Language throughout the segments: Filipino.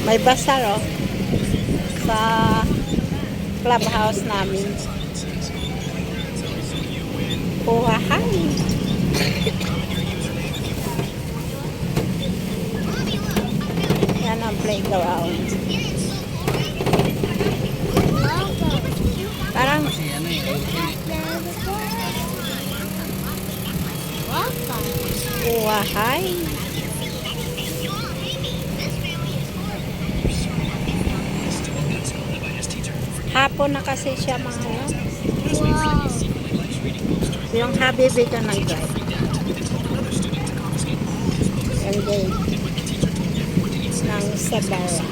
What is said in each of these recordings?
May bazaar, oh. Sa clubhouse namin. Puhahay. Yan ang playground. Parang puhahay. Hapon na kasi siya mga yan. Wow. Yung habibi ka ng drive. Yung gate ng Sabara.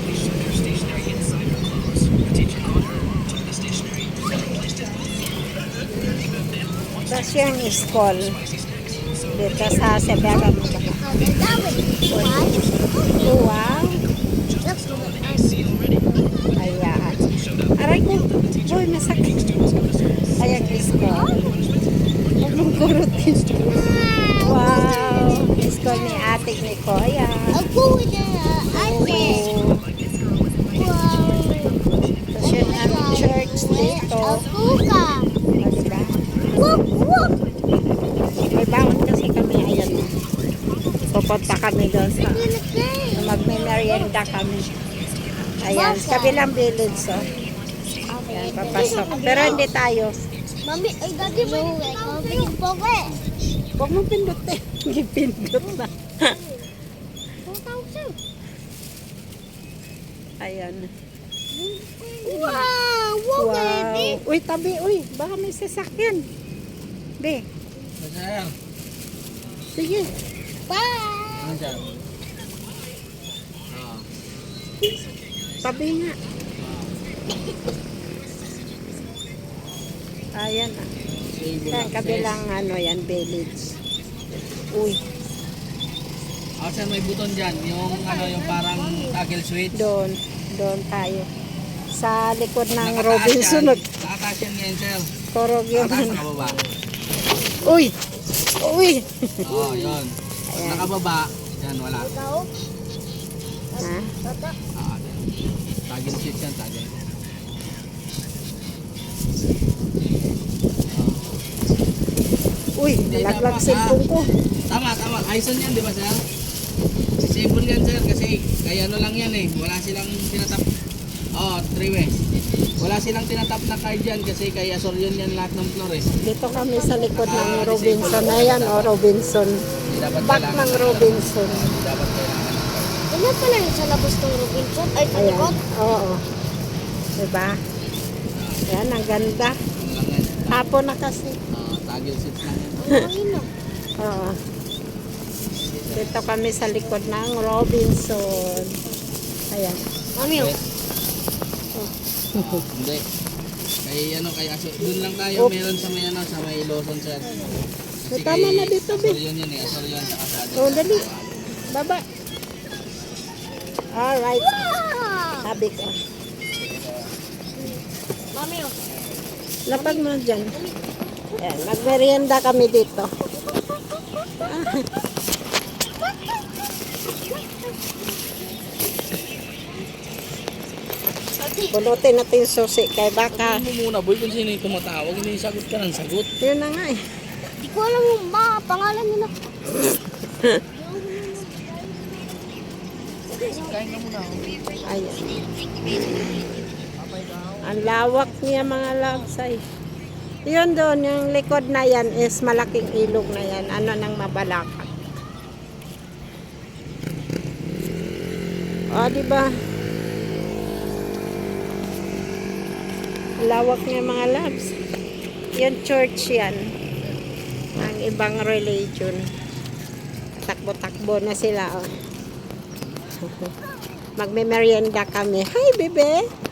Tapos yung school dito sa Sabara mo ba? Wow. Ayan. Aray ko. Boy, masakit. Ayan school. Huwag mong kurutin. Wow. School ni ate ni Koya. Ako na ate. Wow. Tapos yun ang church dito. Ako ka. O, diba? Wuk. May baon kasi kami. Ayan. Pupunta kami doon sa magme-merienda kami. Ayan. Kabilang village. So. Ayan. Papasok. Pero hindi tayo. Mami, ay dati mo yung poke. Huwag mong pindutin. Hindi pindot na. Ayan. Wow, Wow. Uy, tabi. Uy, baka may sasakyan. Be. Masaya. Sige. Bye. Ano dyan? Tabi nga. Ayan. Yan, kabilang ano yan, village. Uy, Saan may buton dyan? Yung ano, yung parang toggle switch. doon. Doon tayo. Sa likod ng Nakataas Robinson. yan. Nakataas yan ngayon, sir. Korog yun. Nakataas nakababa. Uy! Uy! Oo, yun. Pag Ayan. nakababa, yan, wala. Ha? Toggle switch yan, toggle. Uy, nalaglag cellphone ko. Tama. Ayson yan, di ba, sir? Simple yan, sir, kasi kaya ano lang yan eh. Wala silang tinatap. Three-way. Wala silang tinatap na card yan kasi kaya soryon yan lahat ng floor eh. Dito kami sa likod ng Robinson. Ayan, o, Robinson. Hindi dapat Back kailangan ng Robinson. Hindi dapat kailangan. Ano pala yung sa labas ng Robinson? Ay, sa Ayan. likod? Oo. Diba? Ayan, ang ganda. Ano lang yan. Hapon na kasi. Toggle switch lang yan. Ayun na. Oo. Dito kami sa likod ng Robinson. Ayan. Mami, oh. Hindi. Kay aso. Doon lang tayo, Oops. meron sa may ano, sa may Lawson, sir. Kasi May tama na dito, Be. Asoryon yan eh, Asoryon sa kasada. Oh, dali. Baba. Alright. Wow! Sabi ko. Mami, oh. Lapag mo dyan. Ayan, magmerienda kami dito. Pulutin natin yung susi kay baka. Ano mo muna, boy, kung sino yung tumatawag, hindi sagot ka ng sagot. Yun na nga eh. Di ko alam yung pangalan nila. Kain ka muna. Ayan. Ang lawak niya mga labsay. Yun doon, yung likod na yan is malaking ilog na yan. Ano nang Mabalacat. O, diba? Lawak niya mga labs. Yung church yan. Ang ibang religion. Takbo-takbo na sila. Oh. Magme-merienda kami. Hi, bebe!